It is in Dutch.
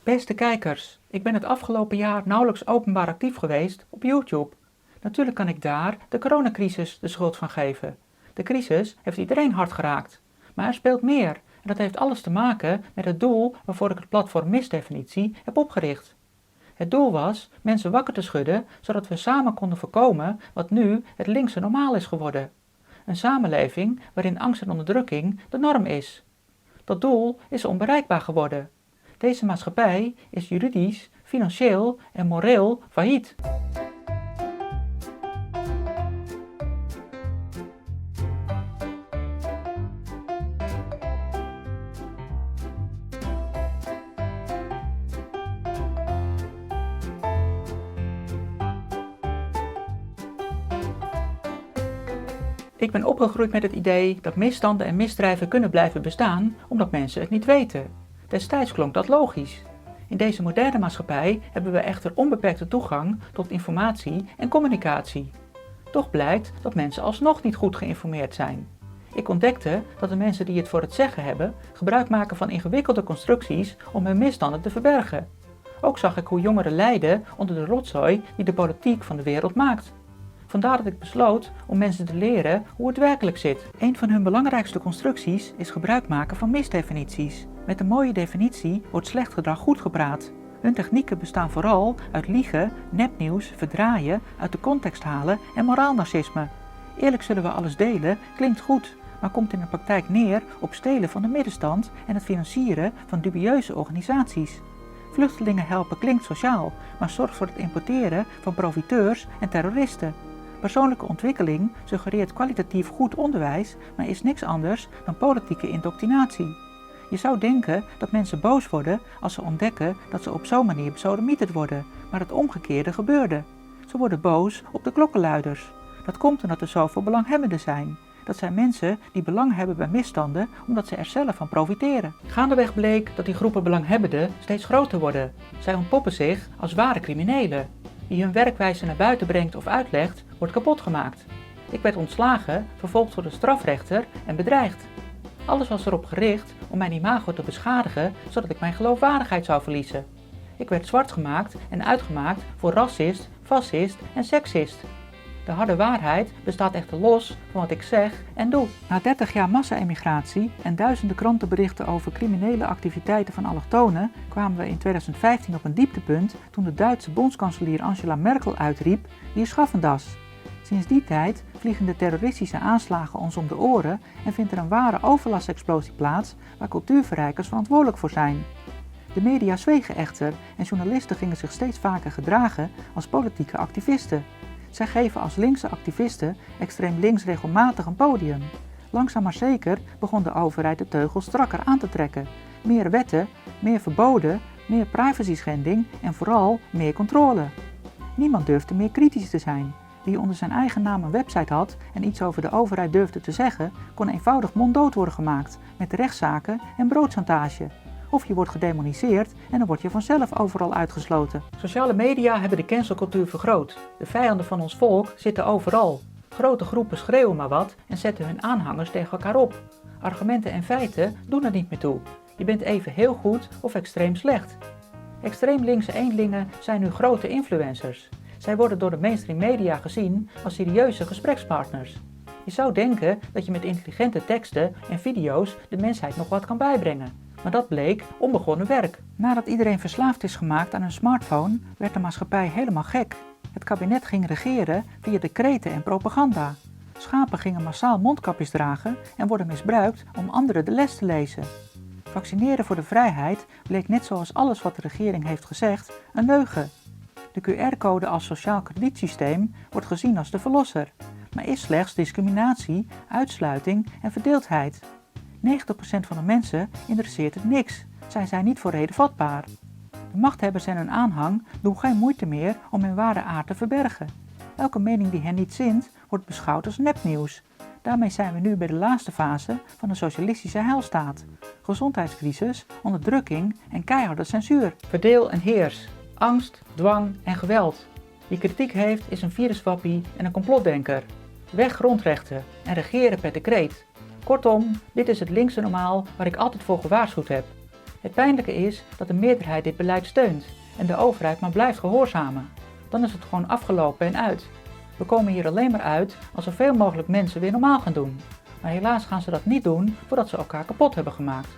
Beste kijkers, ik ben het afgelopen jaar nauwelijks openbaar actief geweest op YouTube. Natuurlijk kan ik daar de coronacrisis de schuld van geven. De crisis heeft iedereen hard geraakt. Maar er speelt meer en dat heeft alles te maken met het doel waarvoor ik het platform Misdefinitie heb opgericht. Het doel was mensen wakker te schudden zodat we samen konden voorkomen wat nu het linkse normaal is geworden. Een samenleving waarin angst en onderdrukking de norm is. Dat doel is onbereikbaar geworden. Deze maatschappij is juridisch, financieel en moreel failliet. Ik ben opgegroeid met het idee dat misstanden en misdrijven kunnen blijven bestaan omdat mensen het niet weten. Destijds klonk dat logisch. In deze moderne maatschappij hebben we echter onbeperkte toegang tot informatie en communicatie. Toch blijkt dat mensen alsnog niet goed geïnformeerd zijn. Ik ontdekte dat de mensen die het voor het zeggen hebben, gebruik maken van ingewikkelde constructies om hun misstanden te verbergen. Ook zag ik hoe jongeren lijden onder de rotzooi die de politiek van de wereld maakt. Vandaar dat ik besloot om mensen te leren hoe het werkelijk zit. Een van hun belangrijkste constructies is gebruik maken van misdefinities. Met een mooie definitie wordt slecht gedrag goed gepraat. Hun technieken bestaan vooral uit liegen, nepnieuws, verdraaien, uit de context halen en moraalnarcisme. Eerlijk zullen we alles delen klinkt goed, maar komt in de praktijk neer op stelen van de middenstand en het financieren van dubieuze organisaties. Vluchtelingen helpen klinkt sociaal, maar zorgt voor het importeren van profiteurs en terroristen. Persoonlijke ontwikkeling suggereert kwalitatief goed onderwijs, maar is niks anders dan politieke indoctrinatie. Je zou denken dat mensen boos worden als ze ontdekken dat ze op zo'n manier besodemieterd worden, maar het omgekeerde gebeurde. Ze worden boos op de klokkenluiders. Dat komt omdat er zoveel belanghebbenden zijn. Dat zijn mensen die belang hebben bij misstanden omdat ze er zelf van profiteren. Gaandeweg bleek dat die groepen belanghebbenden steeds groter worden. Zij ontpoppen zich als ware criminelen. Wie hun werkwijze naar buiten brengt of uitlegt, wordt kapot gemaakt. Ik werd ontslagen, vervolgd door de strafrechter en bedreigd. Alles was erop gericht om mijn imago te beschadigen, zodat ik mijn geloofwaardigheid zou verliezen. Ik werd zwart gemaakt en uitgemaakt voor racist, fascist en seksist. De harde waarheid bestaat echter los van wat ik zeg en doe. Na 30 jaar massa-emigratie en duizenden krantenberichten over criminele activiteiten van allochtonen kwamen we in 2015 op een dieptepunt toen de Duitse bondskanselier Angela Merkel uitriep: "Wir schaffen das." Sinds die tijd vliegen de terroristische aanslagen ons om de oren en vindt er een ware overlastexplosie plaats waar cultuurverrijkers verantwoordelijk voor zijn. De media zwegen echter en journalisten gingen zich steeds vaker gedragen als politieke activisten. Zij geven als linkse activisten extreem links regelmatig een podium. Langzaam maar zeker begon de overheid de teugels strakker aan te trekken. Meer wetten, meer verboden, meer privacyschending en vooral meer controle. Niemand durfde meer kritisch te zijn. Wie onder zijn eigen naam een website had en iets over de overheid durfde te zeggen, kon eenvoudig monddood worden gemaakt met rechtszaken en broodchantage. Of je wordt gedemoniseerd en dan word je vanzelf overal uitgesloten. Sociale media hebben de cancelcultuur vergroot. De vijanden van ons volk zitten overal. Grote groepen schreeuwen maar wat en zetten hun aanhangers tegen elkaar op. Argumenten en feiten doen er niet meer toe. Je bent even heel goed of extreem slecht. Extreem linkse eenlingen zijn nu grote influencers. Zij worden door de mainstream media gezien als serieuze gesprekspartners. Je zou denken dat je met intelligente teksten en video's de mensheid nog wat kan bijbrengen. Maar dat bleek onbegonnen werk. Nadat iedereen verslaafd is gemaakt aan een smartphone, werd de maatschappij helemaal gek. Het kabinet ging regeren via decreten en propaganda. Schapen gingen massaal mondkapjes dragen en worden misbruikt om anderen de les te lezen. Vaccineren voor de vrijheid bleek net zoals alles wat de regering heeft gezegd een leugen. De QR-code als sociaal kredietsysteem wordt gezien als de verlosser, maar is slechts discriminatie, uitsluiting en verdeeldheid. 90% van de mensen interesseert het niks. Zij zijn niet voor reden vatbaar. De machthebbers en hun aanhang doen geen moeite meer om hun ware aard te verbergen. Elke mening die hen niet zint, wordt beschouwd als nepnieuws. Daarmee zijn we nu bij de laatste fase van de socialistische heilstaat. Gezondheidscrisis, onderdrukking en keiharde censuur. Verdeel en heers. Angst, dwang en geweld. Wie kritiek heeft is een viruswappie en een complotdenker. Weg grondrechten en regeren per decreet. Kortom, dit is het linkse normaal waar ik altijd voor gewaarschuwd heb. Het pijnlijke is dat de meerderheid dit beleid steunt en de overheid maar blijft gehoorzamen. Dan is het gewoon afgelopen en uit. We komen hier alleen maar uit als zoveel mogelijk mensen weer normaal gaan doen. Maar helaas gaan ze dat niet doen voordat ze elkaar kapot hebben gemaakt.